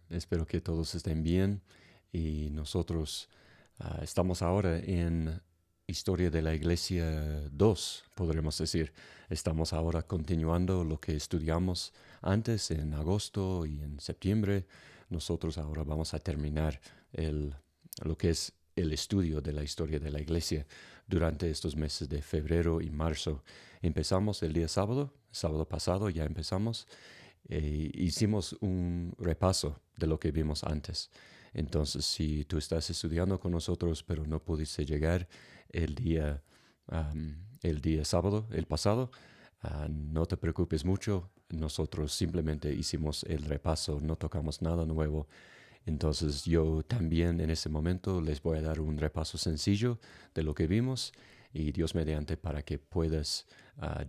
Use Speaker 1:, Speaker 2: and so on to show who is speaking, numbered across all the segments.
Speaker 1: Espero que todos estén bien y nosotros estamos ahora en Historia de la Iglesia 2, podremos decir. Estamos ahora continuando lo que estudiamos antes en agosto y en septiembre. Nosotros ahora vamos a terminar lo que es el estudio de la historia de la Iglesia durante estos meses de febrero y marzo. Empezamos el día sábado pasado ya empezamos. Hicimos un repaso de lo que vimos antes. Entonces, si tú estás estudiando con nosotros, pero no pudiste llegar el día, el día sábado, el pasado, no te preocupes mucho. Nosotros simplemente hicimos el repaso, no tocamos nada nuevo. Entonces yo también en ese momento les voy a dar un repaso sencillo de lo que vimos y Dios mediante para que puedas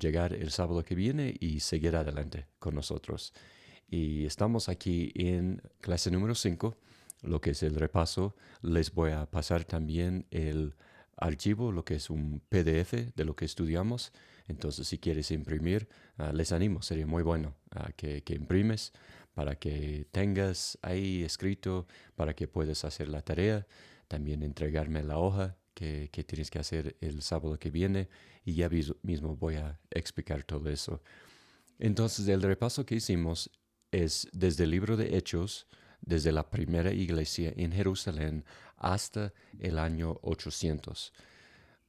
Speaker 1: llegar el sábado que viene y seguir adelante con nosotros. Y estamos aquí en clase número 5, lo que es el repaso. Les voy a pasar también el archivo, lo que es un PDF de lo que estudiamos. Entonces, si quieres imprimir, les animo, sería muy bueno que imprimes para que tengas ahí escrito, para que puedas hacer la tarea, también entregarme la hoja que tienes que hacer el sábado que viene y ya mismo voy a explicar todo eso. Entonces, el repaso que hicimos es desde el libro de Hechos, desde la primera iglesia en Jerusalén hasta el año 800.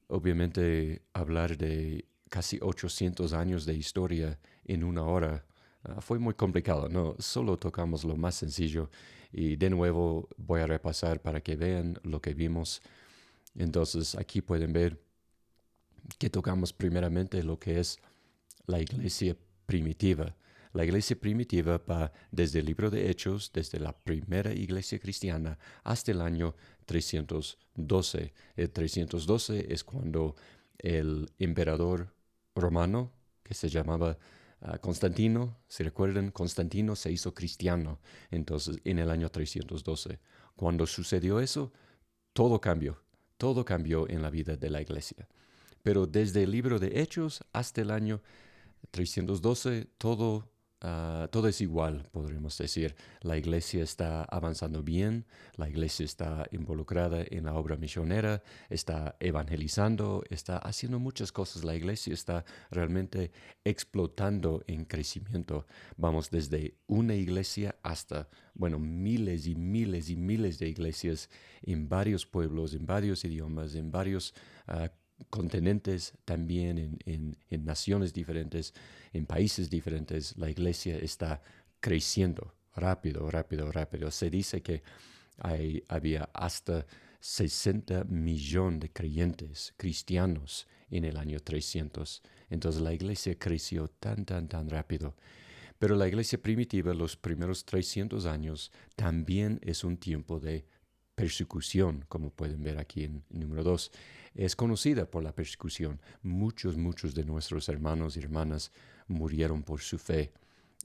Speaker 1: Obviamente, hablar de casi 800 años de historia en una hora fue muy complicado, ¿no? Solo tocamos lo más sencillo y de nuevo voy a repasar para que vean lo que vimos. Entonces, aquí pueden ver que tocamos primeramente lo que es la iglesia primitiva. La iglesia primitiva va desde el libro de Hechos, desde la primera iglesia cristiana, hasta el año 312. El 312 es cuando el emperador romano, que se llamaba Constantino, si recuerdan, Constantino se hizo cristiano, entonces en el año 312. Cuando sucedió eso, todo cambió, todo cambió en la vida de la iglesia. Pero desde el libro de Hechos hasta el año 312, todo es igual, podríamos decir. La iglesia está avanzando bien, la iglesia está involucrada en la obra misionera, está evangelizando, está haciendo muchas cosas. La iglesia está realmente explotando en crecimiento. Vamos desde una iglesia hasta, bueno, miles y miles y miles de iglesias en varios pueblos, en varios idiomas, en varios continentes también, en naciones diferentes, en países diferentes. La iglesia está creciendo rápido, rápido, rápido. Se dice que había hasta 60 millones de creyentes cristianos en el año 300. Entonces la iglesia creció tan, tan, tan rápido. Pero la iglesia primitiva, los primeros 300 años, también es un tiempo de persecución, como pueden ver aquí en número 2. Es conocida por la persecución. Muchos de nuestros hermanos y hermanas murieron por su fe.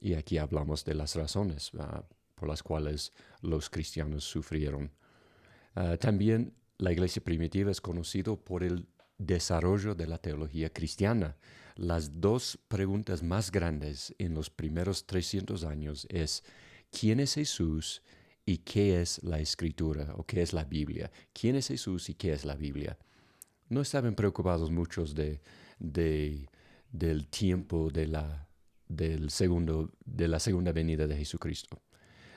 Speaker 1: Y aquí hablamos de las razones por las cuales los cristianos sufrieron. También la iglesia primitiva es conocida por el desarrollo de la teología cristiana. Las dos preguntas más grandes en los primeros 300 años es ¿quién es Jesús y qué es la Escritura o qué es la Biblia? ¿Quién es Jesús y qué es la Biblia? No estaban preocupados muchos de- del tiempo de la segunda venida de Jesucristo.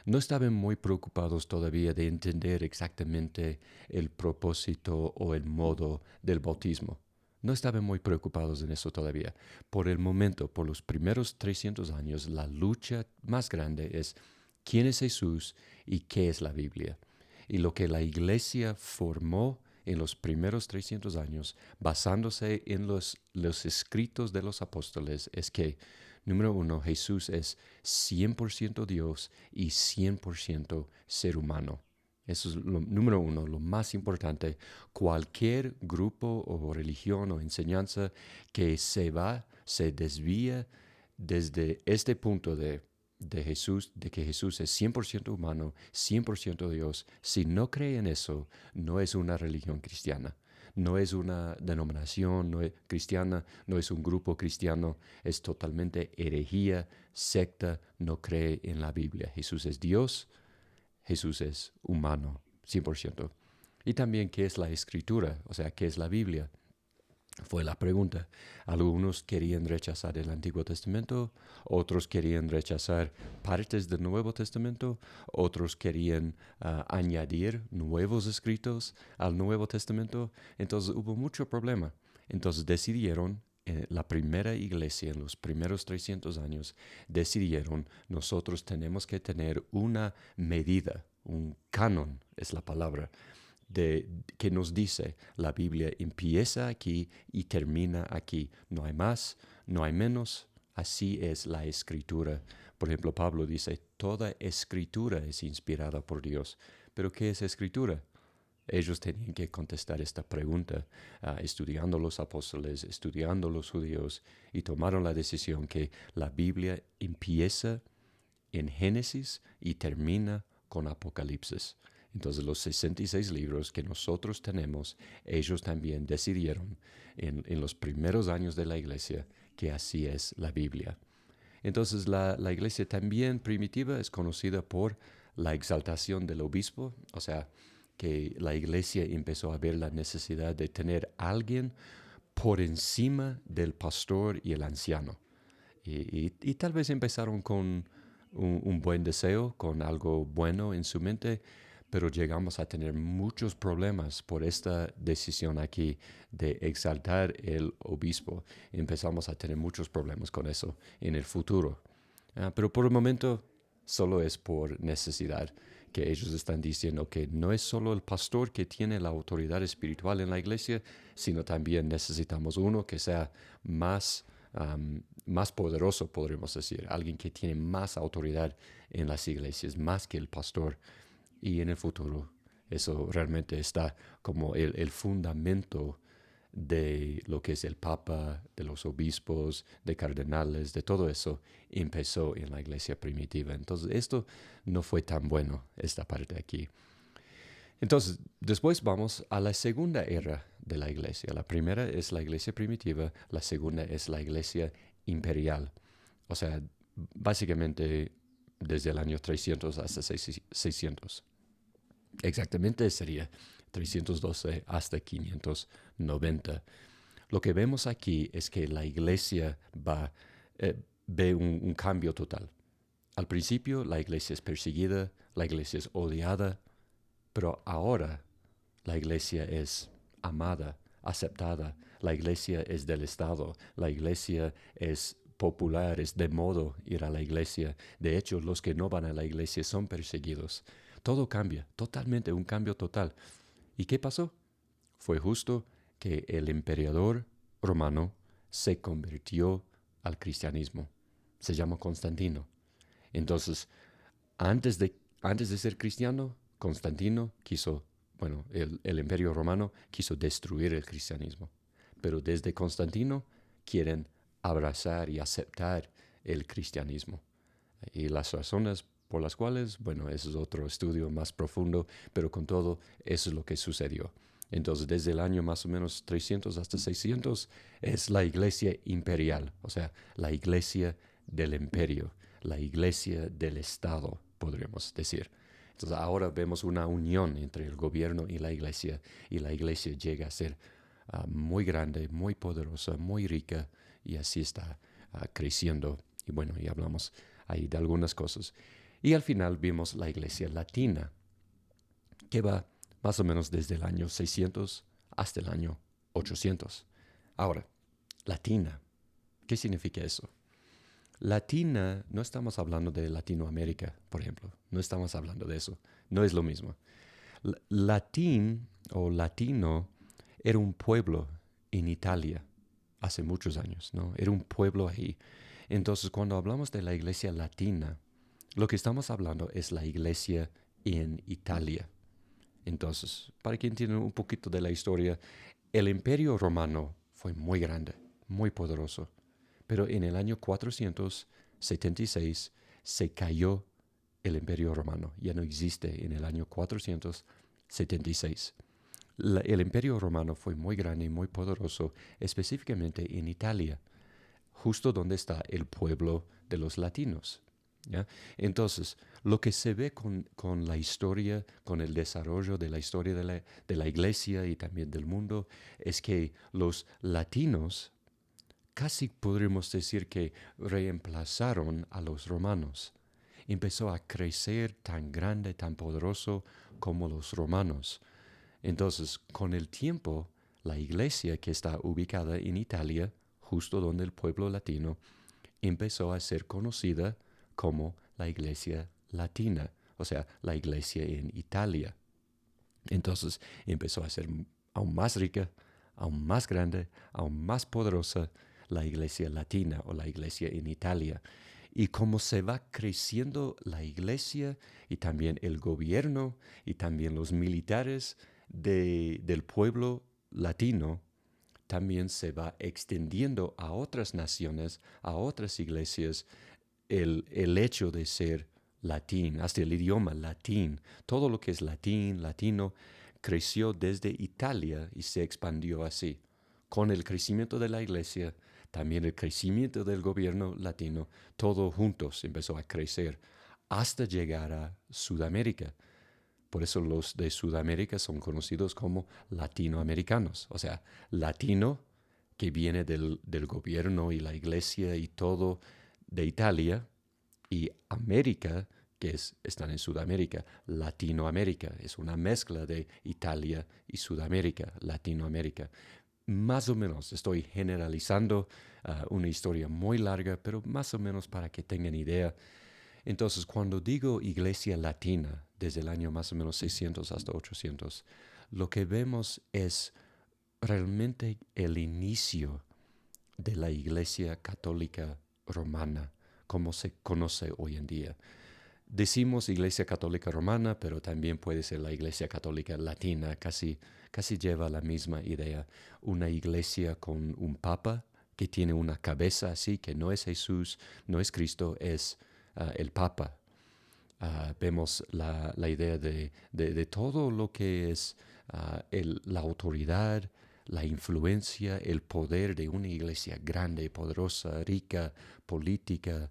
Speaker 1: No estaban muy preocupados todavía de entender exactamente el propósito o el modo del bautismo. No estaban muy preocupados en eso todavía. Por el momento, por los primeros 300 años, la lucha más grande es quién es Jesús y qué es la Biblia. Y lo que la iglesia formó en los primeros 300 años, basándose en los escritos de los apóstoles, es que, número uno, Jesús es 100% Dios y 100% ser humano. Eso es lo número uno, lo más importante. Cualquier grupo o religión o enseñanza que se desvía desde este punto de Jesús, de que Jesús es 100% humano, 100% Dios, si no cree en eso, no es una religión cristiana. No es una denominación cristiana, no es un grupo cristiano, es totalmente herejía, secta, no cree en la Biblia. Jesús es Dios Jesús es humano, 100%. Y también, ¿qué es la Escritura? O sea, ¿qué es la Biblia? Fue la pregunta. Algunos querían rechazar el Antiguo Testamento, otros querían rechazar partes del Nuevo Testamento, otros querían añadir nuevos escritos al Nuevo Testamento. Entonces hubo mucho problema. Entonces decidieron, la primera iglesia en los primeros 300 años, decidieron, nosotros tenemos que tener una medida, un canon es la palabra, que nos dice la Biblia empieza aquí y termina aquí. No hay más, no hay menos. Así es la Escritura. Por ejemplo, Pablo dice, toda Escritura es inspirada por Dios. ¿Pero qué es Escritura? Ellos tenían que contestar esta pregunta, estudiando los apóstoles, estudiando los judíos, y tomaron la decisión que la Biblia empieza en Génesis y termina con Apocalipsis. Entonces los 66 libros que nosotros tenemos, ellos también decidieron en los primeros años de la iglesia que así es la Biblia. Entonces la iglesia también primitiva es conocida por la exaltación del obispo, o sea, que la iglesia empezó a ver la necesidad de tener a alguien por encima del pastor y el anciano. Y tal vez empezaron con un buen deseo, con algo bueno en su mente, pero llegamos a tener muchos problemas por esta decisión aquí de exaltar el obispo. Empezamos a tener muchos problemas con eso en el futuro. Pero por el momento solo es por necesidad que ellos están diciendo que no es solo el pastor que tiene la autoridad espiritual en la iglesia, sino también necesitamos uno que sea más poderoso, podríamos decir, alguien que tiene más autoridad en las iglesias, más que el pastor. Y en el futuro eso realmente está como el fundamento de lo que es el Papa, de los obispos, de cardenales, de todo eso, empezó en la iglesia primitiva. Entonces esto no fue tan bueno, esta parte aquí. Entonces, después vamos a la segunda era de la iglesia. La primera es la iglesia primitiva, la segunda es la iglesia imperial. O sea, básicamente desde el año 300 hasta 600. Exactamente sería 312 hasta 590. Lo que vemos aquí es que la iglesia ve un cambio total. Al principio la iglesia es perseguida, la iglesia es odiada, pero ahora la iglesia es amada, aceptada, la iglesia es del Estado, la iglesia es popular, es de modo ir a la iglesia. De hecho, los que no van a la iglesia son perseguidos. Todo cambia, totalmente, un cambio total. ¿Y qué pasó? Fue justo que el emperador romano se convirtió al cristianismo. Se llama Constantino. Entonces, antes de ser cristiano, Constantino el imperio romano quiso destruir el cristianismo. Pero desde Constantino quieren abrazar y aceptar el cristianismo. Y las razones por las cuales, ese es otro estudio más profundo, pero con todo, eso es lo que sucedió. Entonces, desde el año más o menos 300 hasta 600, es la iglesia imperial, o sea, la iglesia del imperio, la iglesia del Estado, podríamos decir. Entonces, ahora vemos una unión entre el gobierno y la iglesia llega a ser muy grande, muy poderosa, muy rica, y así está creciendo. Y hablamos ahí de algunas cosas. Y al final vimos la iglesia latina, que va más o menos desde el año 600 hasta el año 800. Ahora, latina, ¿qué significa eso? Latina, no estamos hablando de Latinoamérica, por ejemplo. No estamos hablando de eso. No es lo mismo. Latín o latino era un pueblo en Italia hace muchos años, ¿no? Era un pueblo ahí. Entonces, cuando hablamos de la iglesia latina, lo que estamos hablando es la iglesia en Italia. Entonces, para que entiendan un poquito de la historia, el imperio romano fue muy grande, muy poderoso. Pero en el año 476 se cayó el imperio romano. Ya no existe en el año 476. El imperio romano fue muy grande y muy poderoso, específicamente en Italia, justo donde está el pueblo de los latinos. ¿Ya? Entonces, lo que se ve con la historia, con el desarrollo de la historia de la iglesia y también del mundo, es que los latinos casi podríamos decir que reemplazaron a los romanos. Empezó a crecer tan grande, tan poderoso como los romanos. Entonces, con el tiempo, la iglesia que está ubicada en Italia, justo donde el pueblo latino, empezó a ser conocida como la iglesia latina, o sea, la iglesia en Italia. Entonces empezó a ser aún más rica, aún más grande, aún más poderosa la iglesia latina o la iglesia en Italia. Y como se va creciendo la iglesia y también el gobierno y también los militares del pueblo latino, también se va extendiendo a otras naciones, a otras iglesias, el hecho de ser latín, hasta el idioma latín. Todo lo que es latín, latino, creció desde Italia y se expandió así. Con el crecimiento de la iglesia, también el crecimiento del gobierno latino, todo juntos empezó a crecer hasta llegar a Sudamérica. Por eso los de Sudamérica son conocidos como latinoamericanos. O sea, latino que viene del gobierno y la iglesia y todo de Italia, y América que están en Sudamérica. Latinoamérica es una mezcla de Italia y Sudamérica, Latinoamérica. Más o menos, estoy generalizando una historia muy larga, pero más o menos para que tengan idea. Entonces, cuando digo iglesia latina, desde el año más o menos 600 hasta 800, lo que vemos es realmente el inicio de la iglesia católica romana, como se conoce hoy en día. Decimos iglesia católica romana, pero también puede ser la iglesia católica latina, casi lleva la misma idea. Una iglesia con un papa que tiene una cabeza así, que no es Jesús, no es Cristo, es el papa. Vemos la idea de todo lo que es la autoridad, la influencia, el poder de una iglesia grande, poderosa, rica, política.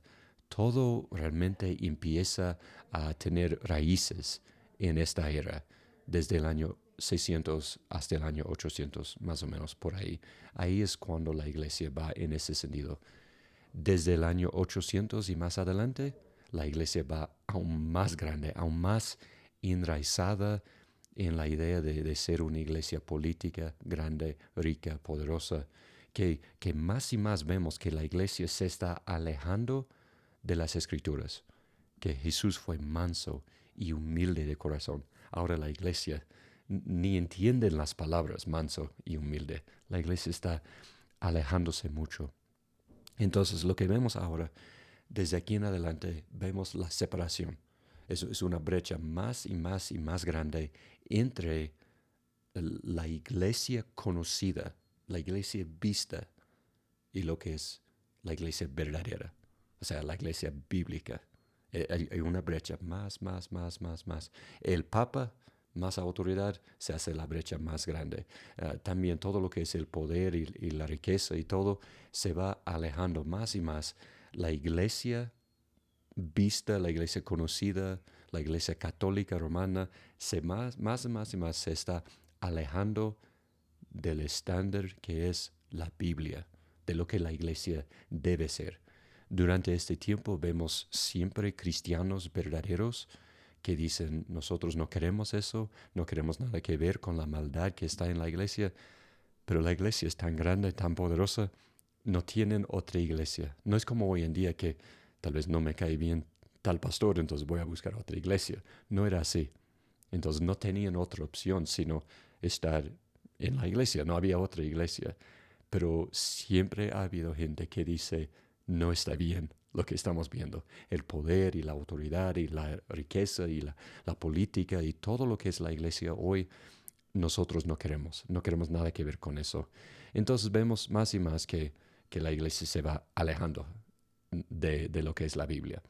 Speaker 1: Todo realmente empieza a tener raíces en esta era, desde el año 600 hasta el año 800, más o menos por ahí. Ahí es cuando la iglesia va en ese sentido. Desde el año 800 y más adelante, la iglesia va aún más grande, aún más enraizada en la idea de ser una iglesia política, grande, rica, poderosa, que más y más vemos que la iglesia se está alejando de las escrituras, que Jesús fue manso y humilde de corazón. Ahora la iglesia ni entiende las palabras manso y humilde. La iglesia está alejándose mucho. Entonces lo que vemos ahora, desde aquí en adelante, vemos la separación. Es una brecha más y más y más grande entre la iglesia conocida, la iglesia vista, y lo que es la iglesia verdadera, o sea, la iglesia bíblica. Hay una brecha más. El Papa, más autoridad, se hace la brecha más grande. También todo lo que es el poder y la riqueza y todo se va alejando más y más. La iglesia vista, la iglesia conocida, la iglesia católica romana, más se está alejando del estándar que es la Biblia, de lo que la iglesia debe ser. Durante este tiempo vemos siempre cristianos verdaderos que dicen, nosotros no queremos eso, no queremos nada que ver con la maldad que está en la iglesia, pero la iglesia es tan grande, tan poderosa, no tienen otra iglesia. No es como hoy en día que tal vez no me cae bien tal pastor, entonces voy a buscar otra iglesia. No era así. Entonces no tenían otra opción sino estar en la iglesia. No había otra iglesia. Pero siempre ha habido gente que dice, no está bien lo que estamos viendo. El poder y la autoridad y la riqueza y la política y todo lo que es la iglesia hoy, nosotros no queremos nada que ver con eso. Entonces vemos más y más que la iglesia se va alejando de lo que es la Biblia.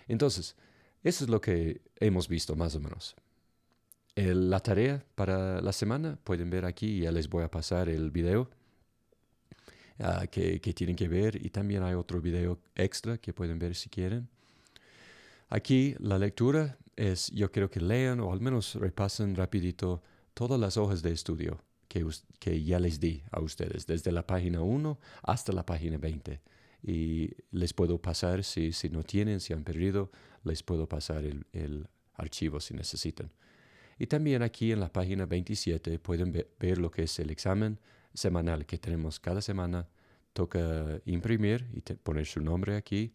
Speaker 1: Entonces, eso es lo que hemos visto más o menos. La tarea para la semana, pueden ver aquí, ya les voy a pasar el video que tienen que ver, y también hay otro video extra que pueden ver si quieren. Aquí la lectura es, yo quiero que lean o al menos repasen rapidito todas las hojas de estudio que ya les di a ustedes, desde la página 1 hasta la página 20. Y les puedo pasar, si no tienen, si han perdido, les puedo pasar el archivo si necesitan. Y también aquí en la página 27 pueden ver lo que es el examen semanal que tenemos cada semana. Toca imprimir y poner su nombre aquí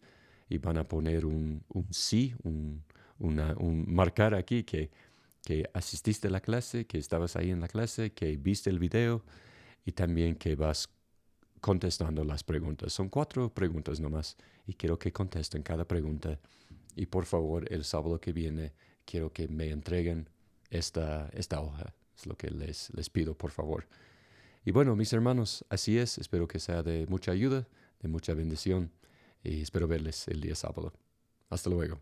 Speaker 1: y van a poner un sí, un marcar aquí que asististe a la clase, que estabas ahí en la clase, que viste el video y también que vas contestando las preguntas. Son 4 preguntas nomás y quiero que contesten cada pregunta. Y por favor, el sábado que viene quiero que me entreguen esta hoja. Es lo que les pido, por favor. Y bueno, mis hermanos, así es. Espero que sea de mucha ayuda, de mucha bendición. Y espero verles el día sábado. Hasta luego.